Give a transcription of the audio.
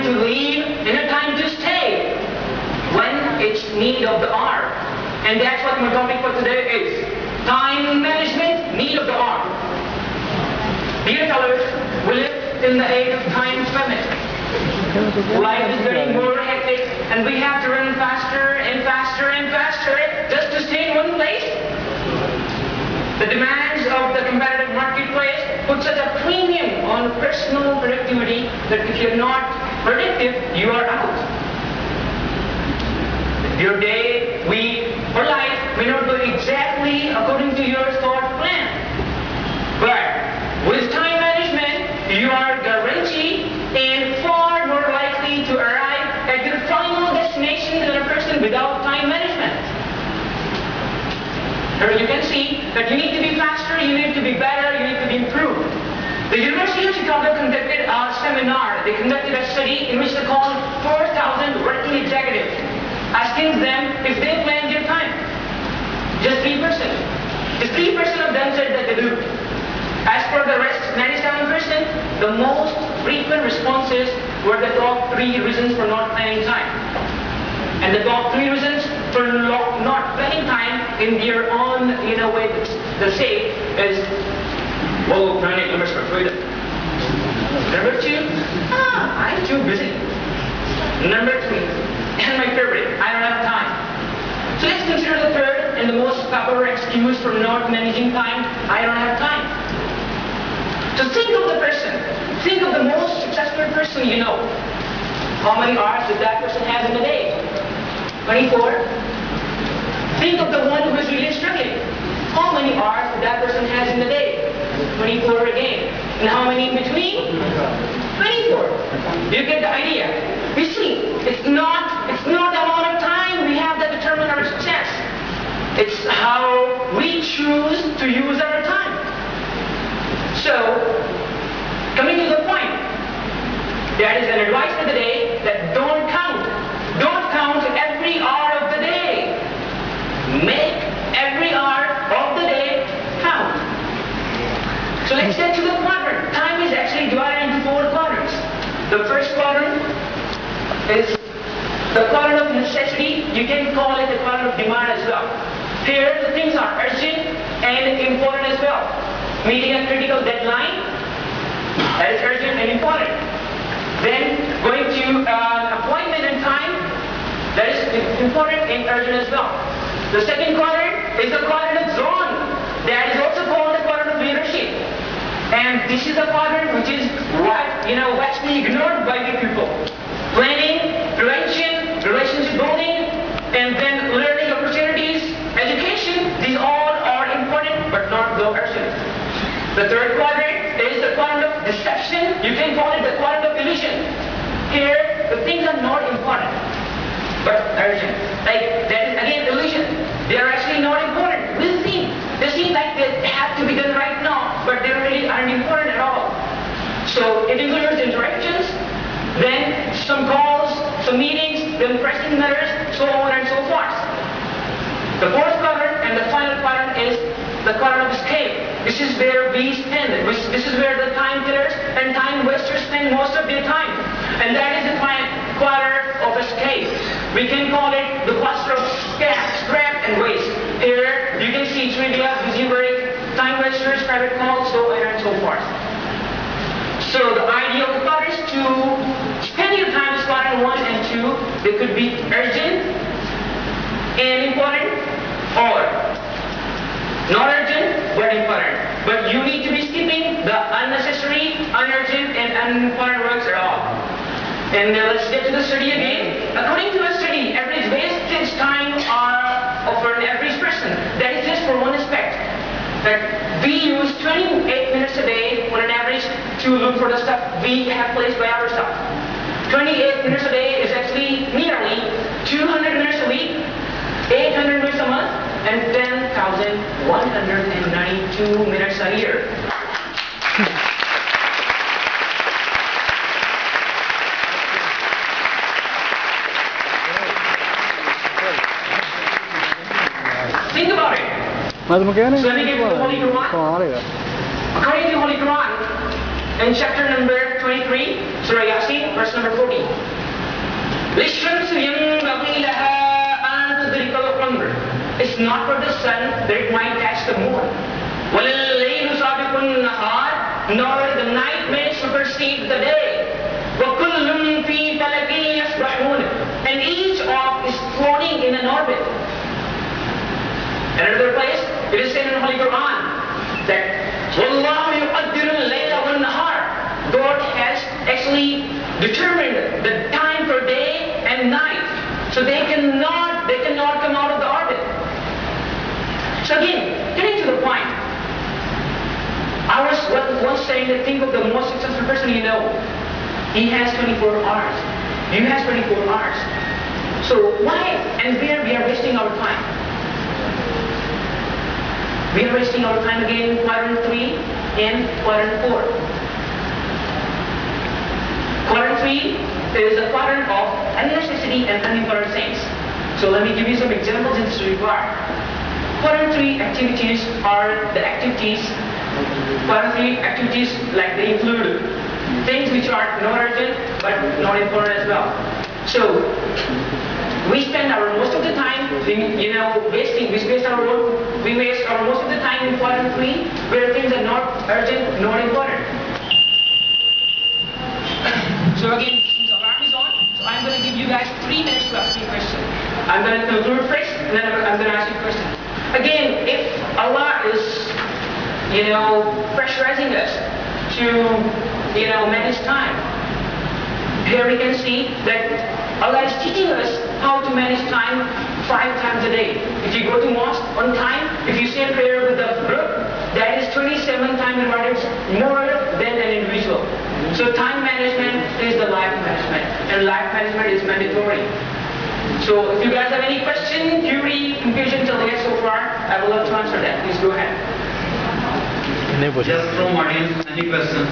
to leave and a time to stay when it's need of the hour. And that's what my topic for today is. Time management, need of the hour. Dear fellows, we live in the age of time famine. Life is getting more hectic and we have to run faster and faster and faster just to stay in one place. The demands of the competitive marketplace put such a premium on personal productivity that if you're not productive, you are out. Your day, week, or life may not go exactly according to your thought plan. But with time management, you are guaranteed and far more likely to arrive at your final destination than a person without time management. Here you can see that you need to be faster, you need to be better, you need to be improved. The University of Chicago conducted a seminar. They conducted a study in which they called 4,000 working executives, asking them if they planned their time. Just 3%. Just 3% of them said that they do. As for the rest, 97%, the most frequent responses were the top 3 reasons for not planning time. And the top 3 reasons for not planning time in their own, way they say is, well, planning limits for freedom. Number 2, I'm too busy. Number 3, and my favorite, I don't have time. So let's consider the third and the most popular excuse for not managing time, I don't have time. So think of the person, think of the most successful person you know. How many hours does that person have in a day? 24. Think of the one who is really struggling. How many hours does that person has in a day? 24 again. And how many in between? 24. You get the idea. You see, it's not the amount of time we have that determines our success. It's how we choose to use our time. So, coming to the point, that is an advice for the day that don't count. Don't count every hour of the day. Make every hour of the day count. So let's get to the quadrant. Time is actually divided into 4 quadrants. The first quadrant is the quadrant of necessity. You can call it the quadrant of demand as well. Here the things are urgent and important as well. Meeting a critical deadline, that is urgent and important. Then going to an appointment in time, that is important and urgent as well. The second quadrant is the quadrant of zone. That is also called the quadrant of leadership. And this is a quadrant which is vastly ignored by the people. Planning, prevention, relationship building, and then learning opportunities, education, these all are important but not so urgent. The third quadrant is the quadrant of deception. You can call it the quadrant of illusion. Here, the things are not important but urgent. Like, that is again illusion. They are actually not important. We'll see. They seem like they have to be done right now, but they really aren't important at all. So, it includes interactions, then some calls, some meetings, then pressing matters, so on and so forth. The fourth quadrant and the final quadrant is the quadrant of escape. This is where we spend. This is where the time killers and time wasters spend most of their time. And that is the quadrant of escape. We can call it the cluster of scrap and waste. Here you can see trivia, busy work, time wasters, private calls, so on and so forth. So the idea of the quadrant is to spend your time in quadrant 1 and 2. They could be urgent and important, or not urgent but important. But you need to be skipping the unnecessary, unurgent, and unimportant works at all. And let's get to the study again. According to a study, average wastage time of an average person, that is just for one aspect. That we use 28 minutes a day on an average to look for the stuff we have placed by ourselves. 28 minutes a day is actually nearly 200 minutes a week, 800 minutes a month, and 10,192 minutes a year. Think about it. So let me get to the Holy Quran. According to the Holy Quran, in chapter number 23, Surah Yasin, verse number 14. لِلشَّمْسِ يَنبَغِي لَهَا أَن تُدْرِكَ الْقَمَرَ. It's not for the sun that it might catch the moon. وَلَلَّيْلُ سَابِقُ النَّهَارِ. Nor the night may supersede the day. وَكُلٌّ فِي فَلَكٍ يَسْبَحُونَ. And each of is floating in an orbit. Another place, it is said in the Holy Quran that وَاللَّهُ يُقَدِّرُ اللَّيْلَ وَالنَّهَارِ. God has actually determined the time for day and night. So they cannot come out of the orbit. So again, getting to the point. I was once saying that think of the most successful person you know. He has 24 hours. You has 24 hours. So why and where we are wasting our time? We are wasting our time again in quadrant 3 and quadrant 4. Quadrant 3 is a quadrant of unnecessity and unimportant things. So let me give you some examples in this regard. Quadrant 3 activities are the activities. Quadrant 3 activities like they include things which are not urgent but not important as well. So we spend our most of the time wasting. We waste our most of the time in quadrant 3 where things are not urgent, not important. So again, since alarm is on, so I'm going to give you guys 3 minutes to ask me a question. I'm going to conclude first, and then I'm going to ask you a question. Again, if Allah is, pressurizing us to, manage time, here we can see that Allah is teaching us how to manage time 5 times a day. If you go to mosque on time, if you say prayer with the group, that is 27 times rewarded more than an individual. So time management is the life management, and life management is mandatory. So if you guys have any question, query, confusion till the end so far, I would love to answer that. Please go ahead. Just from audience, any question?